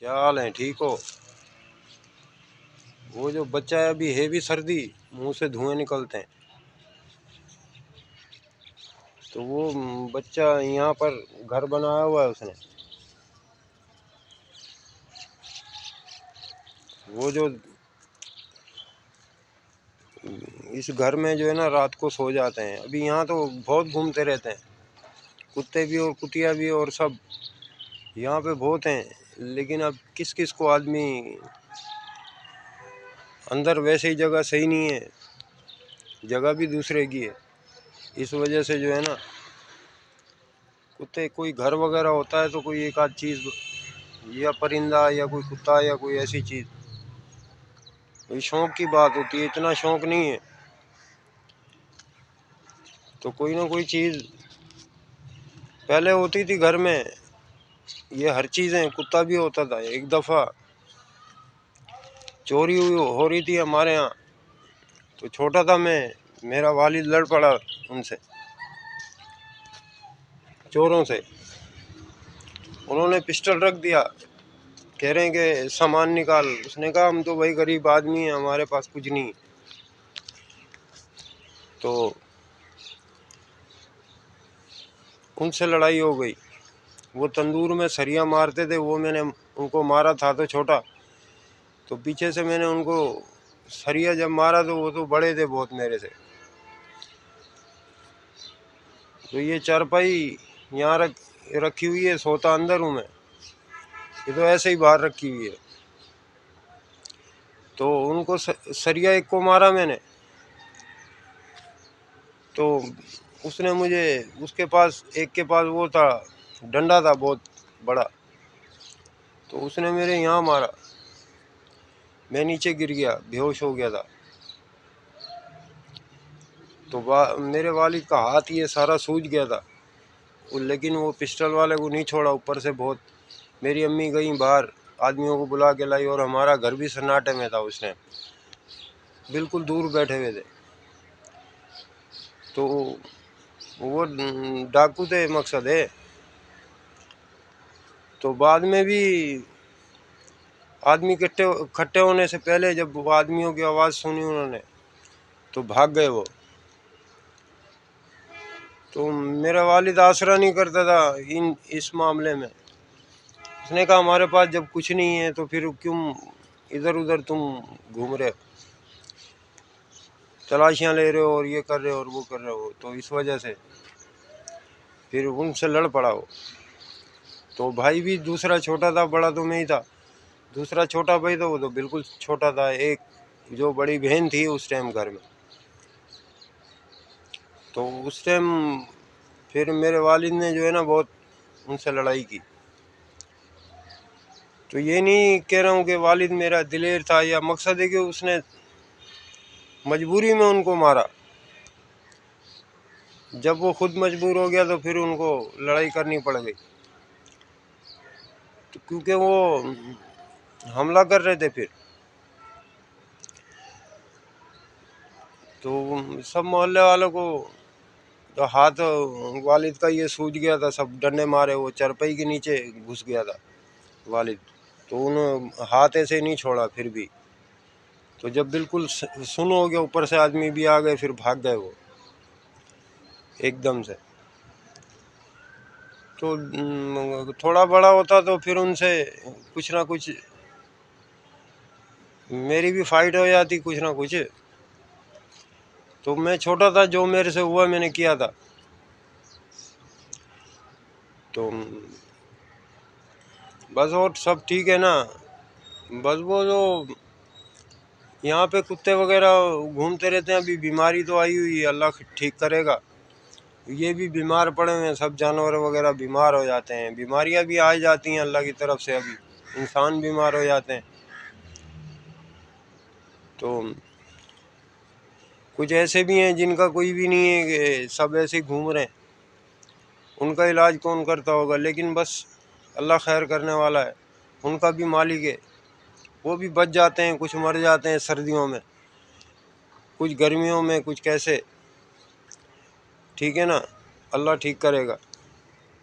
کیا حال ہے؟ ٹھیک ہو؟ وہ جو بچہ ہے ابھی ہے بھی سردی، منہ سے دھوئیں نکلتے ہیں، تو وہ بچہ یہاں پر گھر بنایا ہوا ہے اس نے، وہ جو اس گھر میں جو ہے نا رات کو سو جاتے ہیں۔ ابھی یہاں تو بہت گھومتے رہتے ہیں، کتے بھی اور کتیا بھی اور سب یہاں پہ بہت ہیں، لیکن اب کس کس کو آدمی اندر ویسے ہی جگہ صحیح نہیں ہے، جگہ بھی دوسرے کی ہے، اس وجہ سے جو ہے نا کتے کوئی گھر وغیرہ ہوتا ہے تو کوئی ایک آدھ چیز یا پرندہ یا کوئی کتا یا کوئی ایسی چیز، یہ شوق کی بات ہوتی ہے، اتنا شوق نہیں ہے تو کوئی نہ کوئی چیز پہلے ہوتی تھی گھر میں، یہ ہر چیزیں، کتا بھی ہوتا تھا۔ ایک دفعہ چوری ہو رہی تھی ہمارے ہاں، تو چھوٹا تھا میں، میرا والد لڑ پڑا ان سے، چوروں سے، انہوں نے پسٹل رکھ دیا، کہہ رہے ہیں کہ سامان نکال۔ اس نے کہا ہم تو بھائی غریب آدمی ہیں، ہمارے پاس کچھ نہیں، تو ان سے لڑائی ہو گئی۔ وہ تندور میں سریا مارتے تھے، وہ میں نے ان کو مارا تھا تو چھوٹا، تو پیچھے سے میں نے ان کو سریا جب مارا تو وہ تو بڑے تھے بہت میرے سے، تو یہ چارپائی یہاں رکھی ہوئی ہے، سوتا اندر ہوں میں، یہ تو ایسے ہی باہر رکھی ہوئی ہے، تو ان کو سریا ایک کو مارا میں نے، تو اس نے مجھے، اس کے پاس ایک کے پاس وہ تھا ڈنڈا تھا بہت بڑا، تو اس نے میرے یہاں مارا، میں نیچے گر گیا، بے ہوش ہو گیا تھا، تو میرے والد کا ہاتھ یہ سارا سوج گیا تھا، لیکن وہ پسٹل والے کو نہیں چھوڑا، اوپر سے بہت، میری امی گئیں باہر آدمیوں کو بلا کے لائی، اور ہمارا گھر بھی سناٹے میں تھا، اس نے بالکل دور بیٹھے ہوئے تھے، تو وہ ڈاکو تھے مقصد ہے۔ تو بعد میں بھی آدمی کھٹے ہونے سے پہلے جب وہ آدمیوں کی آواز سنی انہوں نے تو بھاگ گئے وہ، تو میرا والد آسرا نہیں کرتا تھا اس معاملے میں، اس نے کہا ہمارے پاس جب کچھ نہیں ہے تو پھر کیوں ادھر ادھر تم گھوم رہے، تلاشیاں لے رہے ہو اور یہ کر رہے ہو اور وہ کر رہے ہو، تو اس وجہ سے پھر ان سے لڑ پڑا وہ، تو بھائی بھی دوسرا چھوٹا تھا، بڑا تو میں ہی تھا، دوسرا چھوٹا بھائی تھا وہ تو بالکل چھوٹا تھا، ایک جو بڑی بہن تھی اس ٹائم گھر میں، تو اس ٹائم پھر میرے والد نے جو ہے نا بہت ان سے لڑائی کی۔ تو یہ نہیں کہہ رہا ہوں کہ والد میرا دلیر تھا، یا مقصد ہے کہ اس نے مجبوری میں ان کو مارا، جب وہ خود مجبور ہو گیا تو پھر ان کو لڑائی کرنی پڑ گئی، تو کیونکہ وہ حملہ کر رہے تھے پھر، تو سب محلے والوں کو تو ہاتھ والد کا یہ سوج گیا تھا، سب ڈنڈے مارے، وہ چرپائی کے نیچے گھس گیا تھا والد، تو انہوں ہاتھ ایسے نہیں چھوڑا پھر بھی، تو جب بالکل سن ہو گیا، اوپر سے آدمی بھی آ گئے، پھر بھاگ گئے وہ ایک دم سے، تو تھوڑا بڑا ہوتا تو پھر ان سے کچھ نہ کچھ میری بھی فائٹ ہو جاتی، کچھ نہ کچھ، تو میں چھوٹا تھا، جو میرے سے ہوا میں نے کیا تھا، تو بس اور سب ٹھیک ہے نا، بس وہ جو یہاں پہ کتے وغیرہ گھومتے رہتے ہیں، ابھی بیماری تو آئی ہوئی ہے، اللہ ٹھیک کرے گا، یہ بھی بیمار پڑے ہوئے ہیں، سب جانور وغیرہ بیمار ہو جاتے ہیں، بیماریاں بھی آ جاتی ہیں اللہ کی طرف سے، ابھی انسان بیمار ہو جاتے ہیں، تو کچھ ایسے بھی ہیں جن کا کوئی بھی نہیں ہے، کہ سب ایسے ہی گھوم رہے ہیں، ان کا علاج کون کرتا ہوگا، لیکن بس اللہ خیر کرنے والا ہے، ان کا بھی مالک ہے، وہ بھی بچ جاتے ہیں، کچھ مر جاتے ہیں سردیوں میں، کچھ گرمیوں میں، کچھ کیسے، ٹھیک ہے نا، اللہ ٹھیک کرے گا۔